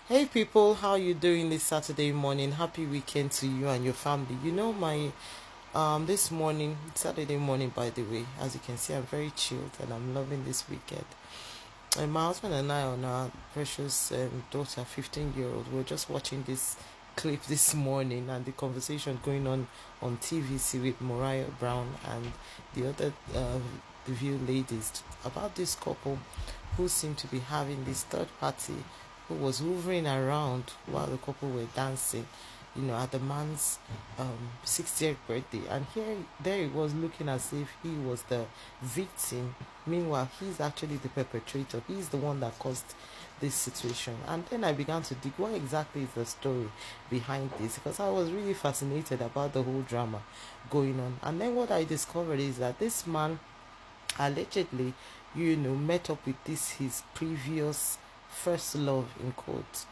Hey people, how you doing this Saturday morning? Happy weekend to you and your family. You know my this morning, Saturday morning by the way, as you can see I'm very chilled and I'm loving this weekend. And my husband and I on our precious daughter, 15-year-old, we're just watching this clip this morning and the conversation going on TVC with Mariah Brown and the other the view ladies about this couple who seemed to be having this third party who was hovering around while the couple were dancing, at the man's 60th birthday. And there he was looking as if he was the victim. Meanwhile, he's actually the perpetrator. He's the one that caused this situation. And then I began to dig what exactly is the story behind this, because I was really fascinated about the whole drama going on. And then what I discovered is that this man allegedly, met up with this his previous first love in quotes,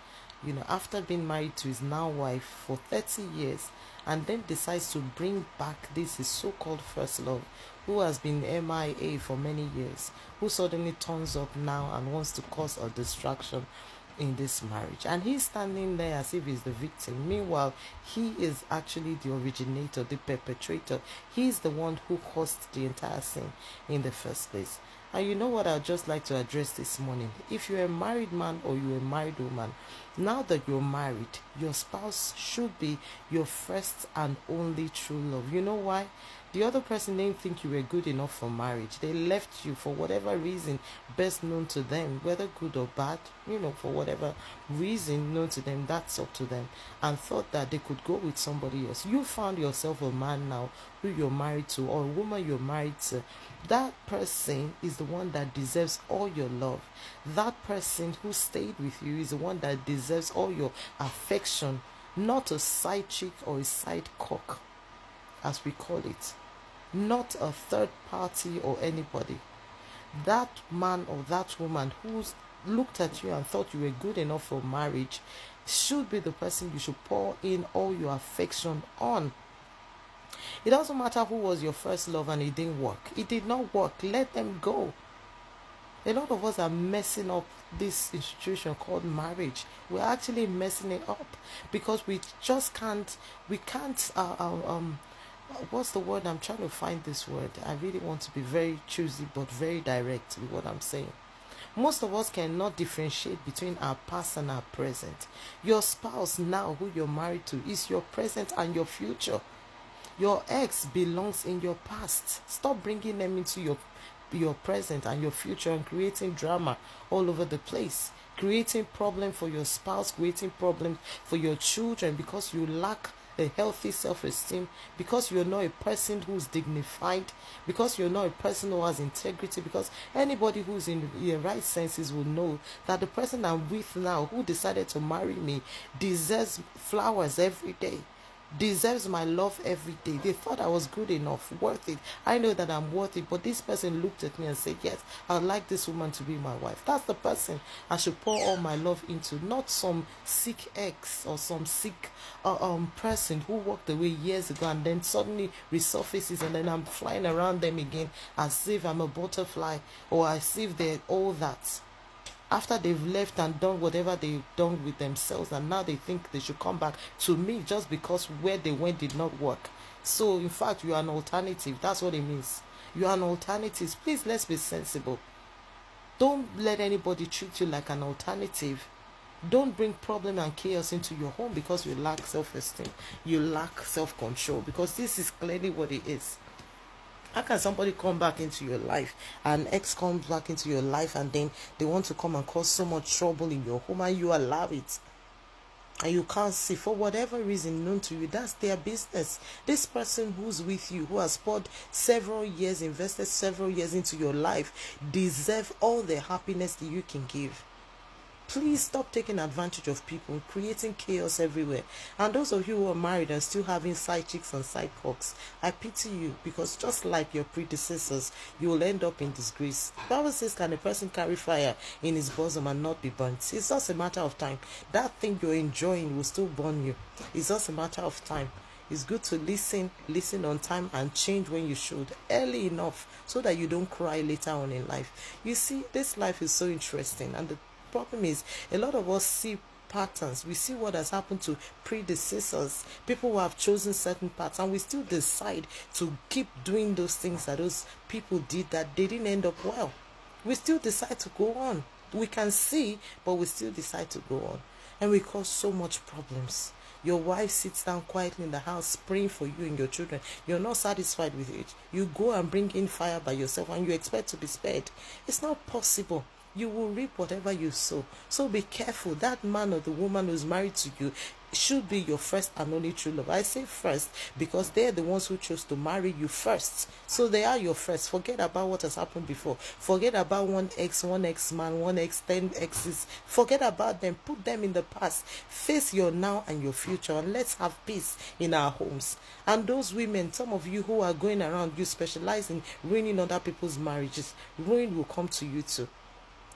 after being married to his now wife for 30 years, and then decides to bring back this his so-called first love, who has been MIA for many years, who suddenly turns up now and wants to cause a distraction in this marriage. And he's standing there as if he's the victim. Meanwhile, he is actually the originator, the perpetrator. He's the one who caused the entire thing in the first place. And you know what I'd just like to address this morning? If you're a married man or you're a married woman, now that you're married, your spouse should be your first and only true love. You know why? The other person didn't think you were good enough for marriage. They left you for whatever reason best known to them, whether good or bad, for whatever reason known to them, that's up to them, and thought that they could go with somebody else. You found yourself a man now who you're married to, or a woman you're married to. That person is the one that deserves all your love. That person who stayed with you is the one that deserves all your affection, not a side chick or a side cock, as we call it. Not a third party or anybody. That man or that woman who's looked at you and thought you were good enough for marriage should be the person you should pour in all your affection on. It doesn't matter who was your first love and it didn't work. It did not work. Let them go. A lot of us are messing up this institution called marriage. We're actually messing it up because we can't what's the word? I'm trying to find this word. I really want to be very choosy but very direct with what I'm saying. Most of us cannot differentiate between our past and our present. Your spouse now, who you're married to, is your present and your future. Your ex belongs in your past. Stop bringing them into your present and your future and creating drama all over the place, creating problem for your spouse, creating problem for your children, because you lack a healthy self-esteem, because you're not a person who's dignified, because you're not a person who has integrity. Because anybody who's in their right senses will know that the person I'm with now, who decided to marry me, deserves flowers every day, deserves my love every day. They thought I was good enough, worth it. I know that I'm worth it, but this person looked at me and said, yes, I'd like this woman to be my wife. That's the person I should pour all my love into, not some sick ex or some sick person who walked away years ago and then suddenly resurfaces, and then I'm flying around them again as if I'm a butterfly, or as if they're all that. After they've left and done whatever they've done with themselves, and now they think they should come back to me just because where they went did not work. So in fact, you are an alternative. That's what it means. You are an alternative. Please, let's be sensible. Don't let anybody treat you like an alternative. Don't bring problem and chaos into your home because you lack self-esteem, you lack self-control, because this is clearly what it is. How can somebody come back into your life, an ex comes back into your life, and then they want to come and cause so much trouble in your home, and you allow it? And you can't see, for whatever reason known to you, that's their business. This person who's with you, who has poured several years, invested several years into your life, deserve all the happiness that you can give. Please stop taking advantage of people, creating chaos everywhere. And those of you who are married and still having side chicks and side cocks, I pity you, because just like your predecessors, you will end up in disgrace. The Bible says, can a person carry fire in his bosom and not be burnt? It's just a matter of time. That thing you're enjoying will still burn you. It's just a matter of time. It's good to listen on time, and change when you should, early enough, so that you don't cry later on in life. You see, this life is so interesting, and the problem is a lot of us see patterns. We see what has happened to predecessors, people who have chosen certain paths, and we still decide to keep doing those things that those people did that they didn't end up well. We still decide to go on. We can see, but we still decide to go on. And we cause so much problems. Your wife sits down quietly in the house praying for you and your children. You're not satisfied with it. You go and bring in fire by yourself and you expect to be spared. It's not possible. You will reap whatever you sow. So be careful. That man or the woman who's married to you should be your first and only true love. I say first because they're the ones who chose to marry you first. So they are your first. Forget about what has happened before. Forget about one ex-man, one ex, 10 exes. Forget about them. Put them in the past. Face your now and your future, and let's have peace in our homes. And those women, some of you who are going around, you specialize in ruining other people's marriages. Ruin will come to you too.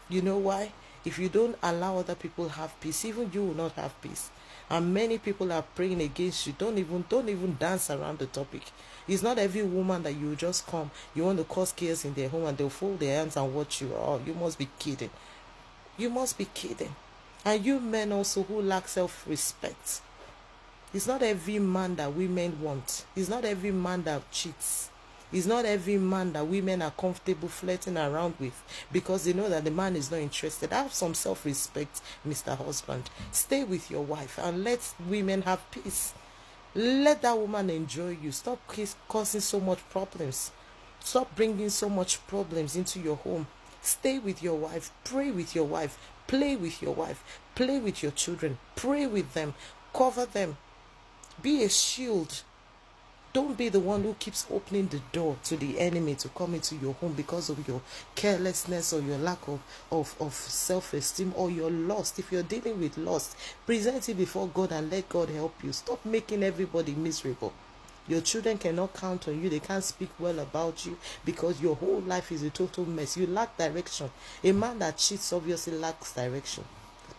You know why? If you don't allow other people have peace, even you will not have peace. And many people are praying against you. Don't even dance around the topic. It's not every woman that you just come, you want to cause chaos in their home and they'll fold their hands and watch you. Oh, you must be kidding. You must be kidding. And you men also who lack self-respect. It's not every man that women want. It's not every man that cheats. It's not every man that women are comfortable flirting around with because they know that the man is not interested. Have some self-respect, Mr. Husband. Stay with your wife and let women have peace. Let that woman enjoy you. Stop causing so much problems. Stop bringing so much problems into your home. Stay with your wife. Pray with your wife. Play with your wife. Play with your children. Pray with them. Cover them. Be a shield. Don't be the one who keeps opening the door to the enemy to come into your home because of your carelessness or your lack of self-esteem or your lust. If you're dealing with lust, present it before God and let God help you. Stop making everybody miserable. Your children cannot count on you. They can't speak well about you because your whole life is a total mess. You lack direction. A man that cheats obviously lacks direction.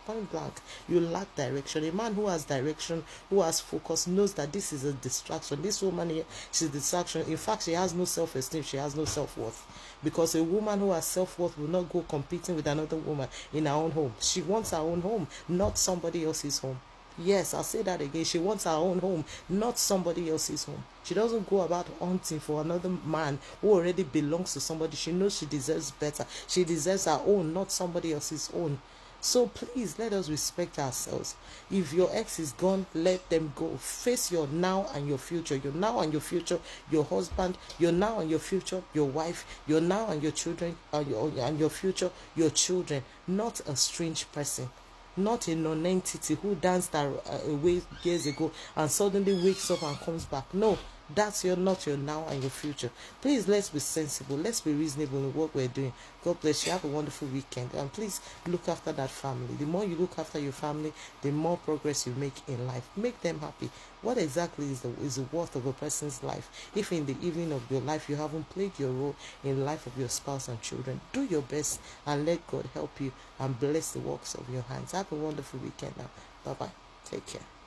Point blank, you lack direction. A man who has direction, who has focus, knows that this is a distraction. This woman here, she's a distraction. In fact, she has no self-esteem. She has no self-worth. Because a woman who has self-worth will not go competing with another woman in her own home. She wants her own home, not somebody else's home. Yes, I'll say that again. She wants her own home, not somebody else's home. She doesn't go about hunting for another man who already belongs to somebody. She knows she deserves better. She deserves her own, not somebody else's own. So please, let us respect ourselves. If your ex is gone, let them go. Face your now and your future. Your now and your future, your husband. Your now and your future, your wife. Your now and your children, and your future, your children. Not a strange person. Not a non-entity who danced away years ago and suddenly wakes up and comes back. No, that's not your now and your future. Please, let's be sensible. Let's be reasonable in what we're doing. God bless you. Have a wonderful weekend. And please look after that family. The more you look after your family, the more progress you make in life. Make them happy. What exactly is the worth of a person's life if in the evening of your life you haven't played your role in the life of your spouse and children? Do your best and let God help you and bless the works of your hands. Have a wonderful weekend now. Bye-bye. Take care.